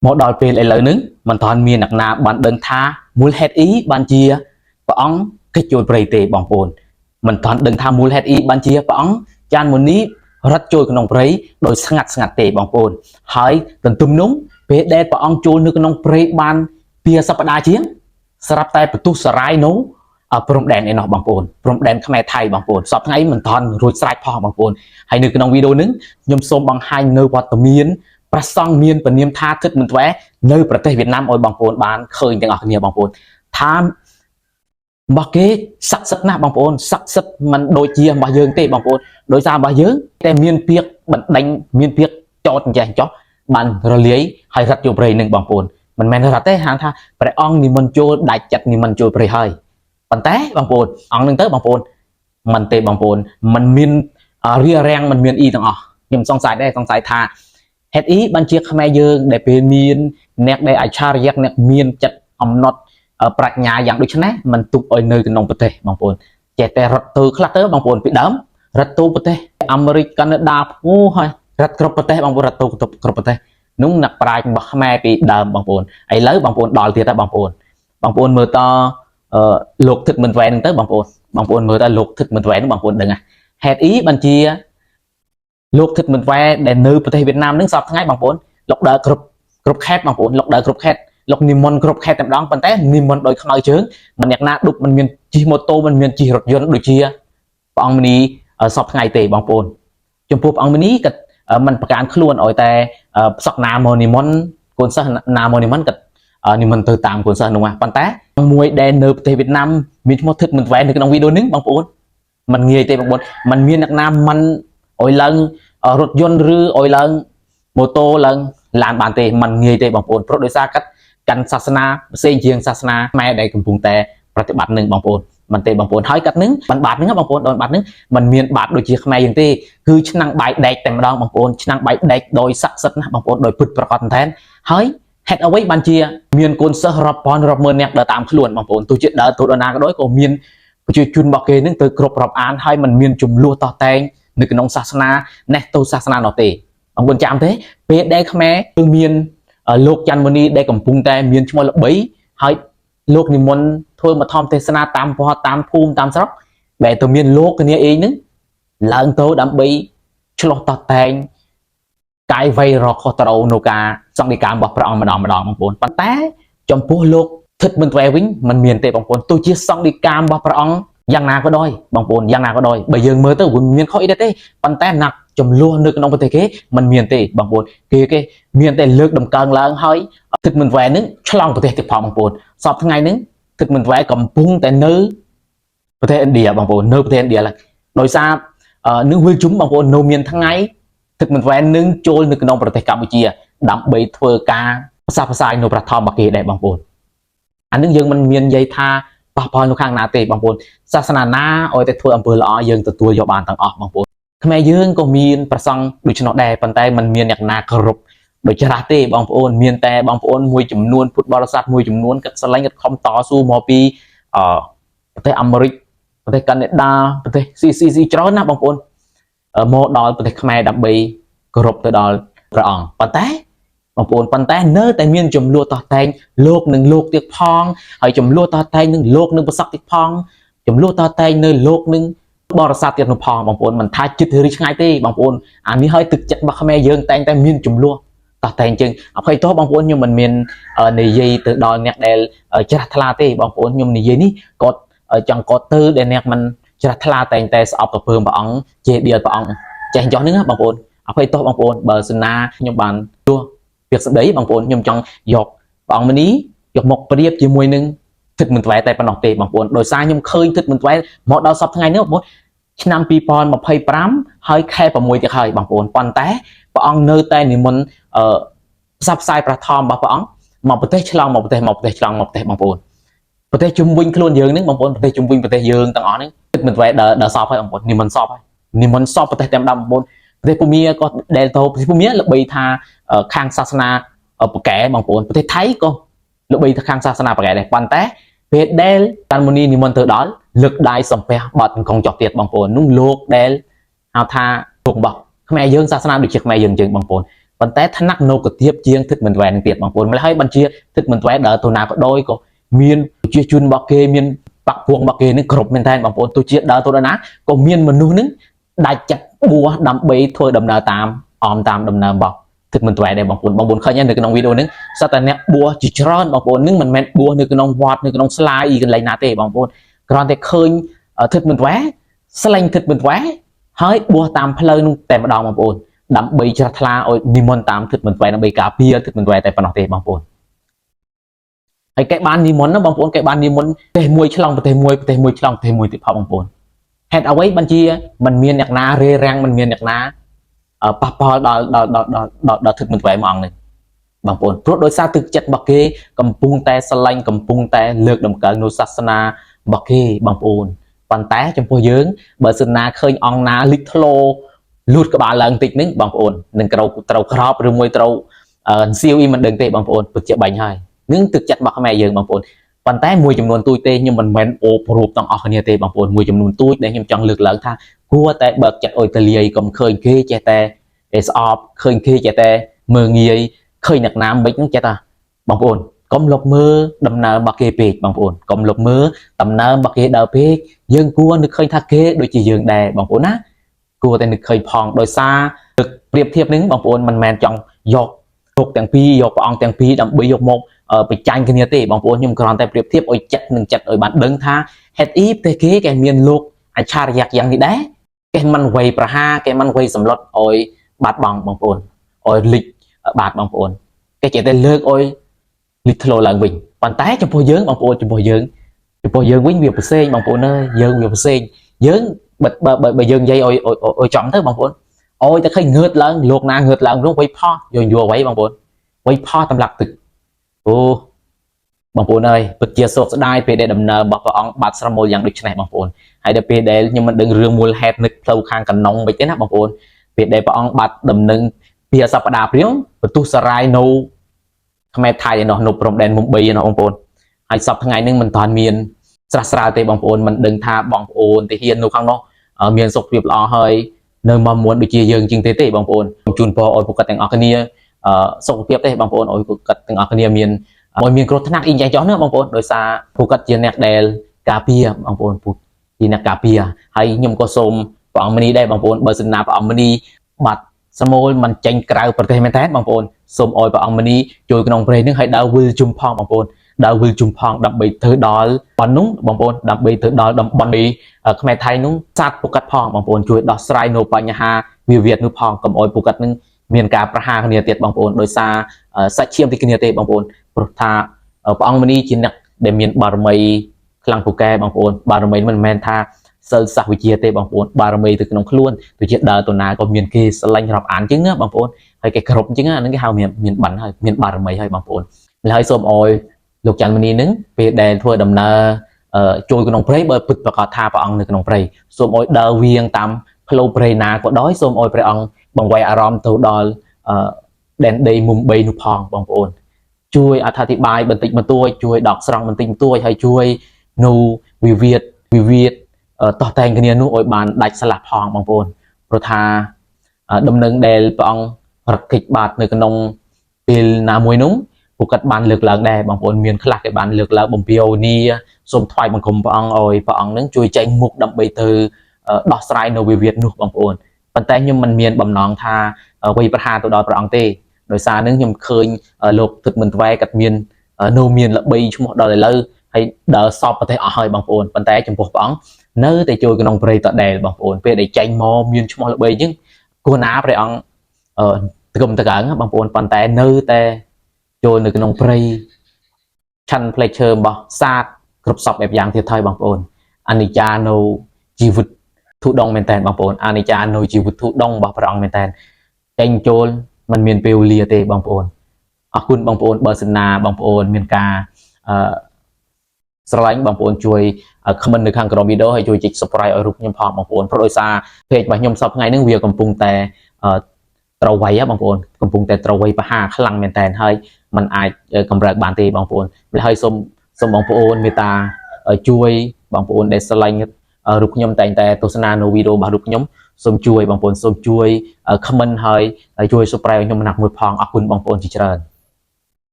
một đòi về lại lời nứng mình toàn miền nặc nà bạn đơn tha muốn hết ý bạn chia và ống cái chuột bầy tề bằng bồn mình toàn đơn tha muốn hết ý bạn chia và ống chan muốn ní rất trôi cái nòng bầy đôi ngặt tề bằng bồn hỏi tận tum núng về đây và ống trôi nước nòng bầy ban bia sắp đa chiến sắp tay bật tu sài nấu ở prom đèn này nọ bằng bồn prom đèn Khmer Thai bằng bồn sắp ngay mình toàn rồi sai pho bằng bồn hay nước nòng video nứng nhôm xôm bằng hai nơi quạt tầm miênประสองมีนเป็นนิมท่าทึกมันแวะในประเทศเวียดนามโอยบางคนบ้านเคยยังออกเนี่ยบางคนท่าบอกเกสักสักนะบางคนสักสักมันโดยเจียบางเยิงเตะบางคนโดยซาบางเยิงแต่มีนเปียกบันดังมีนเปียกจอดแจงจอบันระเลี้ยให้รัดอยู่บริเวณหนึ่งบางคนมันแม่นรัดเตะหางท่าไปอ่องนี่มันโจได้จัดนี่มันโจบริให้ปันเตะบางคนอ่องหนึ่งเตะบางคนมันเตะบางคนมันมีนเรียแรงมันมีนอีต่างอ๋อยังสงสัยได้สงสัยท่าเหตุอีบัญชีขมายยืงได้เป็นมีนเนกได้อาชาริยักเนกมีนจัดอมนดปรัชญาอย่างดุชนะมันตุกอ้อยเนยกันนองประเทศบางคนเจแต่รัตตูคลาเตอร์บางคนไปดำรัตตูประเทศอเมริกันดาผู้ให้รัตกรประเทศบางคนรัตตูกรประเทศนุ่งหนักปลายบักขมายไปดำบางคนไอ้เลิศบางคนดอลเทียร์บางคนมือต่อหลกทึกมันแหวนเตอร์บางคนมือต่อหลกทึกมันแหวนบางคนดึงไงเหตุอีบัญชีโลกทึกมันแวะในเนื้อประเทศเวียดนามนึกสอบทั้งไงบางคนลกเดอกรุบแคบบางคนลกเดอกรุบแคบลกนิมนต์กรุบแคบแต่ดองปันแต่นิมนต์โดยขมายเชิงมันอยากน่าดุมันมีจีโมโตมันมีจีรถยนต์โดยเชียปองมันนี้สอบทั้งไงเตะบางคนจมพูปองมันนี้กับมันประการขลุ่นอ่อยแต่สักนาโมนิมนต์คนสักนาโมนิมนต์กับนิมนต์ตัวตามคนสักหนุ่มปันแต่มวยแดนเนื้อประเทศเวียดนามมีโมทึกมันแวะในกระดองวิดีโอนึงบางคนมันเงยเตะบางคนมันมีนักนามันอ่อยลังรถยนต์หรืออ่อยลังโมโตลังลานบานเตมันเงยเตบางคนเพราะโดยสารกันศาสนาเสียงเชียงศาสนาแม่ได้กำพุงแต่ปฏิบัติหนึ่งบางคนมันเตบางคนท้ายกัดนึงมันบาดนึงครับบางคนโดนบาดนึงมันเมียนบาดโดยเชียงแม่ยังเตคือชนังใบแดกแต่มาดองบางคนชนังใบแดกโดยศักดิ์สิทธิ์นะบางคนโดยพุทธประกอบแทนเฮ้ยเฮ็ดเอาไว้บัญชีเมียนคนเสหรับพรรับเมินเนี่ยเดินตามขลุ่นบางคนตัวเจ็ดเดินตัวนาก็ด้วยก็เมียนจุนบอกเกนึงตัวกรบรับอ่านให้มันเมียนจุ่มลัวต่อแตงนึกน้องศาสนาเนตตัวศาสนาหนอเตบางคนจำthếเป็ดได้ขแม่คือเมียนโลกจันวันนี้ได้กับพุงแต่เมียนชั่วโมงละใบให้โลกนิมนต์ทั่วมาทอมเทศนาตามพอตามภูมิตามสระแบบตัวเมียนโลกกันนี้เองนึงหลังโตดำใบฉลองต่อแตงกายไวรอคอตโรโนกาสังเกตการบอกพระองค์มาดองบางคนปัตแต่จมพูโลกทึดมันแววิ่งมันเมียนเตบางคนตัวเชี่ยสังเกตการบอกพระองค์ยังนาก็ด้อยบางคนยังนาก็ด้อยใบยังเมื่อตัวเมียนเขาอีเดเต้ปันแต่หนักจมล้วนนึกน้องประเทศเก๋มันเมียนเตบางคนเก๋เมียนเตเลือกดำกลางล้างให้ทึกมันแหวนนึงฉลองประเทศติดพอบางคนสอบทั้งไงนึงทึกมันแหวนกำปุ้งแต่เนื้อประเทศอินเดียบางคนเนื้อประเทศอินเดียเลยโดยทราบนึกวิจุ้มบางคนโนเมียนทั้งไงทึกมันแหวนนึงโจลนึกน้องประเทศกัมพูชีดำใบเทอร์กาภาษาภาษาโนประทอมบักเกได้บางคนอันนึงยังมันเมียนใยท่าปะพรทุกข้างนาเตบางคนศาสนาหน้าโอ้ยแต่ทัวอำเภอละอ้อยังตัวยอบานต่างออกบางคนขมายยืงก็มีประสังดูชนแดปันแต่มันมีอย่างนากรบโดยจราเตบางคนมีแต่บางคนมวยจุ่มนวลพุทธบริษัทมวยจุ่มนวลกับสไลด์กับคอมต่อสู้มอปีประเทศอเมริกประเทศแคนาดาประเทศซีจ้านะบางคนโมดอลประเทศขมายดับบีกรบตัวดอลกระอ่องปันแต่บางคนปันแต่เนื้อแต่มีจุ่มลัวต่อแตงโลกหนึ่งโลกติดพองไอ้จุ่มลัวต่อแตงหนึ่งโลกหนึ่งประสักติดพองจุ่มลัวต่อแตงเนื้อโลกหนึ่งบริษัทติดพองบางคนมันท้าจิตริชไงตีบางคนอันนี้ให้ตึกจัดบักแม่เยิงแตงแต่มีจุ่มลัวต่อแตงจึงเอาใครโตบางคนยังมันมีในยีตัวดอลเนี่ยเดลจัดทลาตีบางคนยังในยีนี่กดจังกดตื้อเดลเนี่ยมันจัดทลาแตงแต่สอบกับเพิ่มบางเจเดียบางแจงย้อนนึงบางคนเอาใครโตบางคนเบอร์สนายังบันตัวเปียกสเดย์บางคนยมจังหยอกบางมันนี้หยอกหมกเปรียบจีมวยนึงทึกมันแหวแต่ปนอกเตะบางคนโดยสายยมเคยทึกมันแหวหมดดาวซับทั้งไงเนื้อหมดนำปีปอนมาเพย์ปรำให้แค่ประมวยจะเคยบางคนปอนแต่ปองเนื้อแต่นี่มันซับไซประทอมบางปองมาประเทศฉลองมาประเทศฉลองมาประเทศบางคนประเทศจุ่มวิ่งคล้วนเยืองนึงบางคนประเทศจุ่มวิ่งประเทศเยืองต่างอ๋อนึงทึกมันแหวเดอซอบให้บางคนนี่มันซอบให้นี่มันซอบประเทศเต็มดำบางคนประเทศภูมิก็เดลโตประเทศภูมิละใบทาข้างศาสนาปแก่บางคนประเทศไทยก็ละใบทาข้างศาสนาปแก่เลยปันแต่เพจเดลการมณีนิมนต์เธอดอลlực đại sầm pe bật còn chọc tiệt bằng phồn nung lục đen hào tha thuộc bọc khmer dương sa sana được chiếc mày dừng chừng bằng phồn ប៉ុន្តែថ្នាក់នៅកទៀបជាងទឹកមិនវ៉ែនឹងទៀតបងប្អូនម្ល៉េះហើយបញ្ជាទឹកមិនវ៉ែដើរទៅណាក៏ដោយក៏មានជាជនរបស់គេមានបាក់ពួករបស់គេនឹងគ្រប់មែនតើបងប្អូនទោះជាដើរទៅដល់ណាក៏មានមនុស្សនឹងដាច់ចិត្តបួសដើម្បីធ្វើដំណើរតាមអមតាមដំណើររបស់ទឹកមិនវ៉ែដែរបងប្អូនឃើញនៅក្នុងវីដេអូនេះសត្វតែអ្នកបួសជាច្រើនបងប្អូននឹងមិនមែនបួសនៅក្នុងវត្តនៅក្នុងស្លាយកន្លែងណាទេបងប្អូនគ្រាន់តែឃើញទឹកមិនវ៉ែស្លែងទឹកមិនវ៉ែហើយបួសតាមផ្លូវនោះតែម្ដងបងប្អូនដើម្បីច្រាស់ថ្លាឲ្យនិមន្តតាមទឹកមិនវ៉ែដើម្បីការពារទឹកមិនវ៉ែតែប៉ុណ្ណោះទេបងប្អូនហើយគេបាននិមន្តណាបងប្អូនគេបាននិមន្តប្រទេសមួយឆ្លងប្រទេសមួយប្រទេសមួយឆ្លងប្រទេសមួយទៀតផងបងប្អូនហេតុអ្វីបានជាមិនមានអ្នកណារេរាំងមិនមានអ្នកណាប៉ះពាល់ដល់ទឹកមិនវ៉ែមួយអង្គនេះបងប្អូនព្រោះដោយសារទឹកចិត្តរបស់គេកំពុងតែស្រឡាញ់កំពុងតែលើកតម្កើងនូវសាសនារបស់គេបងប្អូនប៉ុន្តែចំពោះយើងបើសិនណាឃើញអង្គណាលិចធ្លោលូតក្បាលឡើងតិចហ្នឹងបងប្អូននឹងត្រូវក្រោបឬមួយត្រូវសៀវអ៊ីមិនដឹងទេបងប្អូនពិតជាបាញ់ហើយនឹងទឹកចិត្តរបស់ខ្មែរយើងបងប្អូនប៉ុន្តែមួយចំនួនទូចទេខ្ញុំមិនមែនអូប្រូបទាំងអស់គ្នាទេបងប្អូនមួយចំនួនទូចដែលខ្ញុំចង់លើកឡើងថាគួរតែបើកចិត្តអុយតលាយកុំឃើញគេចេះតែស្អប់ឃើញគេចេះតែមើងងាយឃើញអ្នកណាមិនហ្នឹងចេះតែបងប្អូនកុំលុបមើលដំណើររបស់គេពេកបងប្អូនកុំលុបមើលដំណើររបស់គេដើរពេកយើងគួរនឹកឃើញថាគេដូចជាយើងដែរបងប្អូនណាគួរតែនឹកឃើញផងដោយសារប្រៀបធៀបនឹងបងប្អូនមិនមែនចង់យកលោកទាំងពីរយកព្រះអង្គទាំងពីរដើម្បីយកមកបញ្ចាញ់គ្នាទេបងប្អូនខ្ញុំគ្រាន់តែប្រៀបធៀបឲ្យចិត្តនឹងចិត្តឲ្យបានដឹងថាហេតុអីប្រទេសគេមានលោកអច្ឆរិយៈយ៉ាងនេះដែរគេមិនវ័យប្រហារគេមិនវ័យសម្លុតឲ្យបាត់បង់បងប្អូនឲ្យលិចបាត់បងប្អូនគេចេះតែលើកឲ្យលិចធ្លោឡើងវិញប៉ុន្តែចំពោះយើងបងប្អូនចំពោះយើងវិញវាផ្សេងបងប្អូនអើយយើងវាផ្សេងយើងបើយើងនិយាយឲ្យចំទៅបងប្អូនអោយតែឃើញងើតឡើងលោកណាងើតឡើងនោះវ័យផោះយើងយល់អ្វីបងប្អូនវ័យផោះតម្លាក់ទឹកអូបងប្អូនអើយពិតជាសោកស្ដាយពេលដែលដំណើររបស់ព្រះអង្គបាត់ស្រមូលយ៉ាងដូចនេះបងប្អូនហើយដល់ពេលដែលខ្ញុំមិនដឹងរឿងមូលហេតុនឹកផ្លូវខាងកណ្ដុងមិនទេណាបងប្អូនពេលដែលព្រះអង្គបាត់ដំណឹងពីសប្តាហ៍ព្រាវបន្ទុះសារាយនៅខ្មែរថៃឯនោះនៅព្រំដែនមុំ3ឯនោះបងប្អូនហើយសប្តាហ៍ថ្ងៃនេះមិនតាន់មានស្រះស្រាលទេបងប្អូនមិនដឹងថាបងប្អូនទីហ៊ាននៅខាងនោះមានសុខភាពល្អហើយនៅមកមួនដូចជាយើងជាងទេបងប្អូនជូនពរឲ្យពួកគាត់ទាំងអស់គ្នាសុខភាពទេបងប្អូនឲ្យពួកគាត់ទាំងអស់គ្នាមានគ្រោះថ្នាក់អីយ៉ាងចោះណាបងប្អូនដោយសារពួកគាត់ជាអ្នកដែលការពារបងប្អូនជាអ្នកការពារហើយខ្ញុំក៏សូមព្រះអង្គមនីដែរបងប្អូនបើសិនណាព្រះអង្គមនីបាត់សមូលមិនចេញក្រៅប្រទេសមែនតើបងប្អូនសូមឲ្យព្រះអង្គមនីជួយក្នុងប្រទេសនេះឲ្យដើរវិលជុំផងបងប្អូនដើរវិលជុំផងដើម្បីទៅដល់ប៉ុណ្ណឹងបងប្អូនដើម្បីទៅដល់តំបន់នេះខ្មែរថៃនោះសាទពួកគាត់ផងបងប្អូនជួយដោះស្រាយនៅបញ្ហាវិវាទនោះផងកុំឲ្យពួកគាត់នឹងមានការប្រហារគ្នាទៀតបងប្អូនដោយសារសាច់ឈាមពីគ្នាទេបងប្អូនព្រោះថាព្រះអង្គមនីជាអ្នកដែលមានបារមីខ្លាំងពូកែបងប្អូនបារមីមិនមែនថាសិលសាសវិជ្ជាទេបងប្អូនបារមីទៅក្នុងខ្លួនទៅជាដើរទៅណាក៏មានគេស្រឡាញ់រាប់អានចឹងណាបងប្អូនហើយគេគ្រប់ចឹងហ្នឹងគេហៅមានបានហើយមានបារមីហើយបងប្អូនហើយសូមអោយលោកច័ន្ទមនីនឹងពេលដែលធ្វើដំណើរចូលក្នុងព្រៃបើពិតប្រកបថាព្រះអង្គនៅក្នុងព្រៃសូមអោយដើរវៀងតាមផ្លូវព្រៃណាក៏ដោយសូមអោយព្រះអង្គបង្វែរអារម្មណ៍ទៅដល់ដែនដីមុំ3នោះផងបងប្អូនជួយអត្ថាធិប្បាយបន្តិចបន្តួចជួយដកស្រង់បន្តិចបន្តួចហើយជួយនៅវិវាទតោះតែងគ្នានោះឲ្យបានដាច់ស្លាប់ផងបងប្អូនព្រោះថាដំណឹងដែលព្រះអង្គប្រកិច្ចបាត់នៅក្នុងពេលណាមួយនោះពួកគាត់បានលើកឡើងដែរបងប្អូនមានខ្លះគេបានលើកឡើងបំពេញនីសូមថ្វាយបង្គំព្រះអង្គឲ្យព្រះអង្គនឹងជួយចែងមុខដើម្បីទៅដោះស្រាយនៅវិវាទនោះបងប្អូនប៉ុន្តែខ្ញុំមិនមានបំណងថាវ័យប្រហារទៅដល់ព្រះអង្គទេដោយសារនឹងខ្ញុំឃើញលោកទឹកមិនថ្វែគាត់មានល្បីឈ្មោះដល់ឥឡូវហើយដើរសពប្រទេសអស់ហើយបងប្អូនប៉ុន្តែចំពោះព្រះអង្គនៅតែចូលក្នុងព្រៃតដែលបងប្អូនពេលដែលចែងមកមានឈ្មោះល្បីអញ្ចឹងគួរណាព្រះអង្គទកុំតកើងបងប្អូនប៉ុន្តែនៅតែចូលនៅក្នុងព្រៃឆាន់ផ្លេចឈើរបស់សាទគ្រប់សពបែបយ៉ាងទៀតហើយបងប្អូនអនិច្ចានៅជីវិតធុដងមែនតើបងប្អូនអនិច្ចានៅជីវិតធុដងរបស់ព្រះអង្គមែនតើចេញចូលมันមានពេលវេលាទេបងប្អូនអរគុណបងប្អូនបើសិនណាបងប្អូនមានការស្រឡាញ់បងប្អូនជួយខមមិននៅខាងក្រោមវីដេអូហើយជួយចុច Subscribe ឲ្យរូបខ្ញុំផងបងប្អូនព្រោះដោយសារ page របស់ខ្ញុំសប្តាហ៍ថ្ងៃនេះវាកំពុងតែត្រូវវ័យបងប្អូនកំពុងតែត្រូវវ័យប្រហាខ្លាំងមែនតើហើយมันអាចកម្រើកបានទេបងប្អូនហើយសូមបងប្អូនមេត្តាជួយបងប្អូនដែលស្រឡាញ់រូបខ្ញុំតែងតែទស្សនានៅវីដេអូរបស់រូបខ្ញុំ សូមជួយបងប្អូនសូមជួយ comment ហើយជួយ subscribe ខ្ញុំម្នាក់មួយផងអរគុណបងប្អូនជាច្រើន